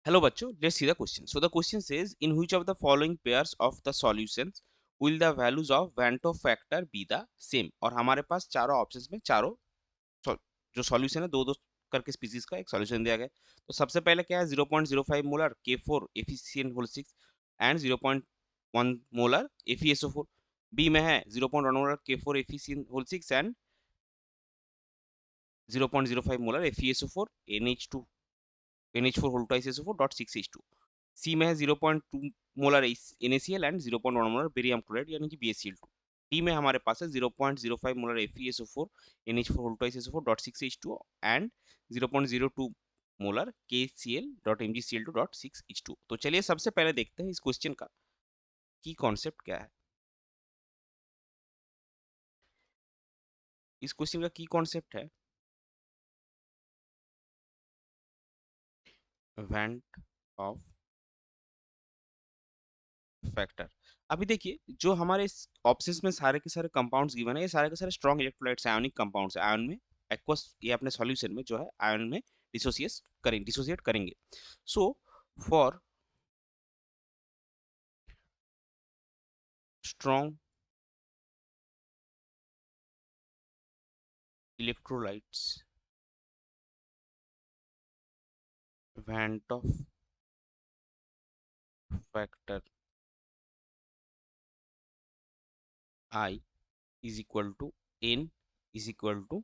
Hello बच्चों, let's see the question. So the question says, in which of the following pairs of the solutions will the values of Van't Hoff factor be the same? और हमारे पास चारों options में चारों sol- जो solution है दो दो करके स्पीसीज का एक सॉल्यूशन दिया गया है। तो सबसे पहले क्या है 0.05 molar K4 FeCN6 and 0.1 molar FeSO4। B में है 0.1 molar K4 FeCN6 and 0.05 molar FeSO4 NH4 whole twice SO4.6H2। सी में है 0.2 molar NaCl and 0.1 molar barium chloride यानी कि BaCl2। डी में हमारे पास है 0.05 molar FeSO4 NH4 whole twice SO4.6H2 and 0.02 molar KCl.MgCl2.6H2। तो चलिए सबसे पहले देखते हैं इस क्वेश्चन का की कॉन्सेप्ट क्या है। इस क्वेश्चन का की कॉन्सेप्ट है वेंट ऑफ फैक्टर। अभी देखिए जो हमारे ऑप्शंस में सारे के सारे कंपाउंड्स गिवन है, ये सारे के सारे स्ट्रॉन्ग इलेक्ट्रोलाइट्स आयोनिक कंपाउंड्स है। आयन में एक्वस ये अपने सॉल्यूशन में जो है आयन में डिसोसिएट करेंगे। So for strong electrolytes Van't Hoff factor I is equal to N is equal to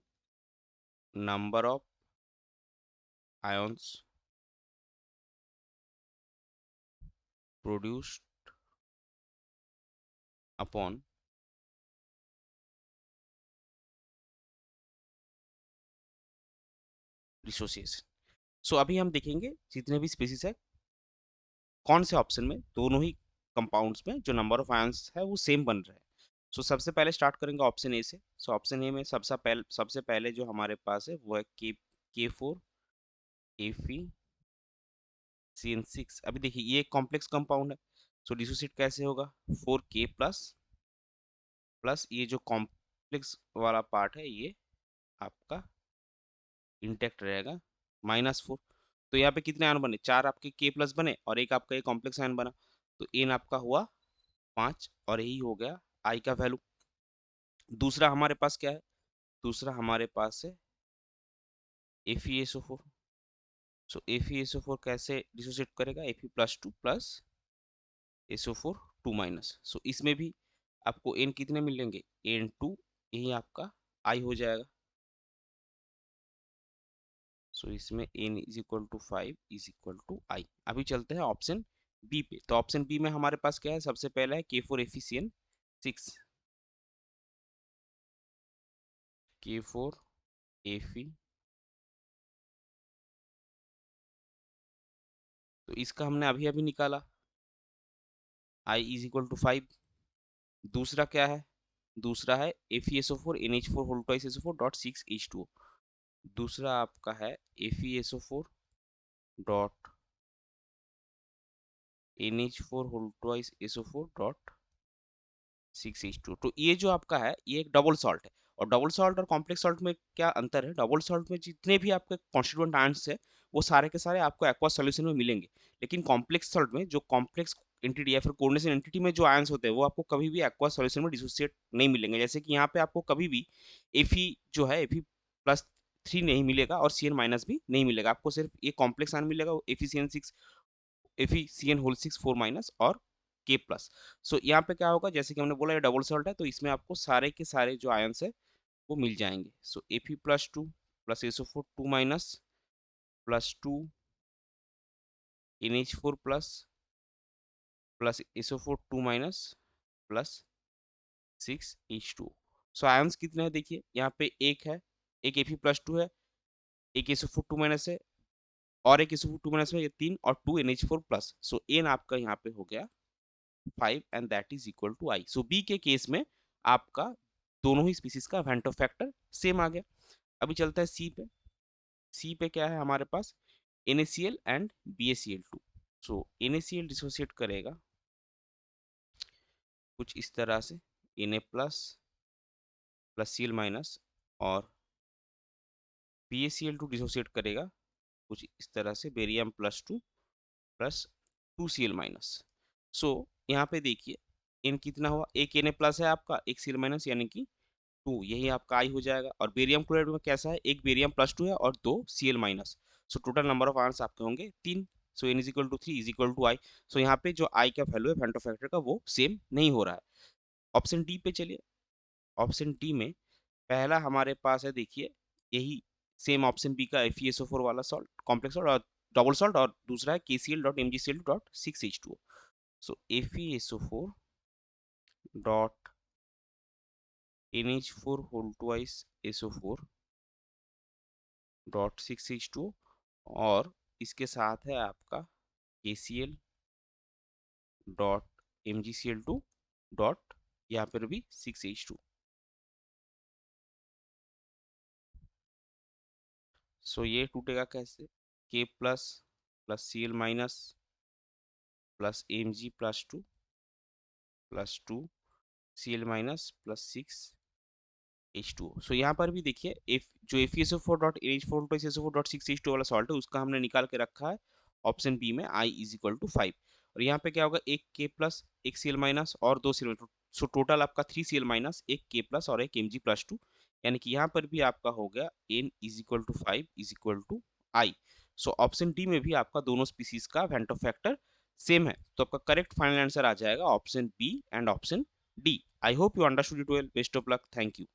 number of ions produced upon dissociation। सो अभी हम देखेंगे जितने भी स्पीसीज है कौन से ऑप्शन में दोनों ही कंपाउंड्स में जो नंबर ऑफ आयंस है वो सेम बन रहा है। सो सबसे पहले स्टार्ट करेंगे ऑप्शन ए से। सो ऑप्शन ए में सबसे पहले जो हमारे पास है वो है K4 FeCN6। अभी देखिए ये एक कॉम्प्लेक्स कंपाउंड है। सो डिसोसिएट कैसे होगा 4K प्लस प्लस ये जो कॉम्प्लेक्स वाला पार्ट है ये आपका इंटेक्ट रहेगा -4। तो यहाँ पे कितने आयन बने, चार आपके K प्लस बने और एक आपका ये कॉम्प्लेक्स आयन बना। तो एन आपका हुआ 5 और यही हो गया आई का वैल्यू। दूसरा हमारे पास क्या है, दूसरा हमारे पास है FeSO4। सो FeSO4 कैसे डिसोसिएट करेगा Fe+2 प्लस SO4 2 माइनस। सो इसमें भी आपको एन कितने मिलेंगे N2, यही आपका आई हो जाएगा। सो इसमें n is equal to 5 is equal to i. अभी चलते हैं ऑप्शन बी पे। तो ऑप्शन बी में हमारे पास क्या है, सबसे पहला है K4 FeCN6। K4 Fe, तो इसका हमने अभी अभी निकाला आई इज इक्वल टू 5। दूसरा क्या है, दूसरा है FeSO4 NH4 whole twice SO4.6H2। दूसरा आपका है FeSO4 dot NH4 whole twice SO4.6H2। तो ये जो आपका है ये एक डबल सॉल्ट है। और डबल सॉल्ट और कॉम्प्लेक्स सॉल्ट में क्या अंतर है, डबल सॉल्ट में जितने भी आपके कॉन्स्टिट्यूएंट आयंस है वो सारे के सारे आपको एक्वा सॉल्यूशन में मिलेंगे। लेकिन कॉम्प्लेक्स सॉल्ट में जो कॉम्प्लेक्स एंटिटी या फिर कोऑर्डिनेशन एंटिटी में जो आयंस होते हैं वो आपको कभी भी एक्वा सॉल्यूशन में डिसोसिएट नहीं मिलेंगे। जैसे कि यहाँ पे आपको कभी भी Fe जो है Fe+3 नहीं मिलेगा और Cn- भी नहीं मिलेगा। आपको सिर्फ ये कॉम्प्लेक्स आयन मिलेगा FeCN6 FeCN6 4 माइनस और K प्लस। सो यहाँ पे क्या होगा, जैसे कि हमने बोला ये डबल सॉल्ट है तो इसमें आपको सारे के सारे जो आयंस है वो मिल जाएंगे। सो Fe+2 plus SO4 2 minus +2 NH4 plus SO4 2 minus plus 6H2। सो आयंस कितने हैं देखिए, यहाँ पे एक है, एक Fe+2 है, एक SO4 2 माइनस है और एक SO4 2 माइनस है, ये 3 और 2 NH4 प्लस। सो एन आपका यहाँ पे हो गया 5 and that is equal to I. So B के केस में आपका दोनों ही स्पीसीज का वेंट ऑफ फैक्टर सेम आ गया। अभी चलता है सी पे। सी पे क्या है हमारे पास NaCl and BaCl2। So NaCl dissociate करेगा कुछ इस तरह से Na plus plus Cl minus और BaCl2 डिसोसिएट करेगा कुछ इस तरह से बेरियम +2 प्लस 2Cl माइनस। सो यहाँ पे देखिए एन कितना हुआ, एक एन प्लस है आपका, एक Cl माइनस यानी कि 2, यही आपका आई हो जाएगा। और बेरियम क्लोराइड में कैसा है, एक बेरियम प्लस 2 है और 2 Cl minus. So total number of ions आपके होंगे 3। So n is equal to 3 is equal to I. So यहाँ पे जो आई का वैल्यू है फेंटो फैक्टर का वो सेम नहीं हो रहा है। ऑप्शन डी पे चलिए। ऑप्शन डी में पहला हमारे पास है देखिए यही सेम ऑप्शन बी का FeSO4 वाला सॉल्ट कॉम्प्लेक्स सॉल्ट और डबल सॉल्ट, और दूसरा है KCl.MgCl.6H2O। So FeSO4 dot NH4 whole twice SO4 dot 6H2O, और इसके साथ है आपका KCl डॉट MgCl2 डॉट यहाँ पर भी 6H2। सो ये टूटेगा कैसे, K plus plus Cl minus plus Mg plus 2 plus 2 Cl minus plus 6H2O। सो यहाँ पर भी देखिए एफ जो FeSO4.NH4/SO4.6H2 वाला सॉल्ट है उसका हमने निकाल के रखा है ऑप्शन बी में I इज इक्वल टू 5। और यहाँ पे क्या होगा, एक K प्लस एक Cl माइनस और दो Cl। सो टोटल आपका 3 Cl माइनस, एक K प्लस और एक Mg प्लस 2, यानी कि यहाँ पर भी आपका हो गया N is equal to 5 is equal to I। So option D में भी आपका दोनों स्पीसीज का वेंटो फैक्टर सेम है, तो आपका करेक्ट फाइनल आंसर आ जाएगा option B and option D. I hope you understood it well. Best of luck, thank you.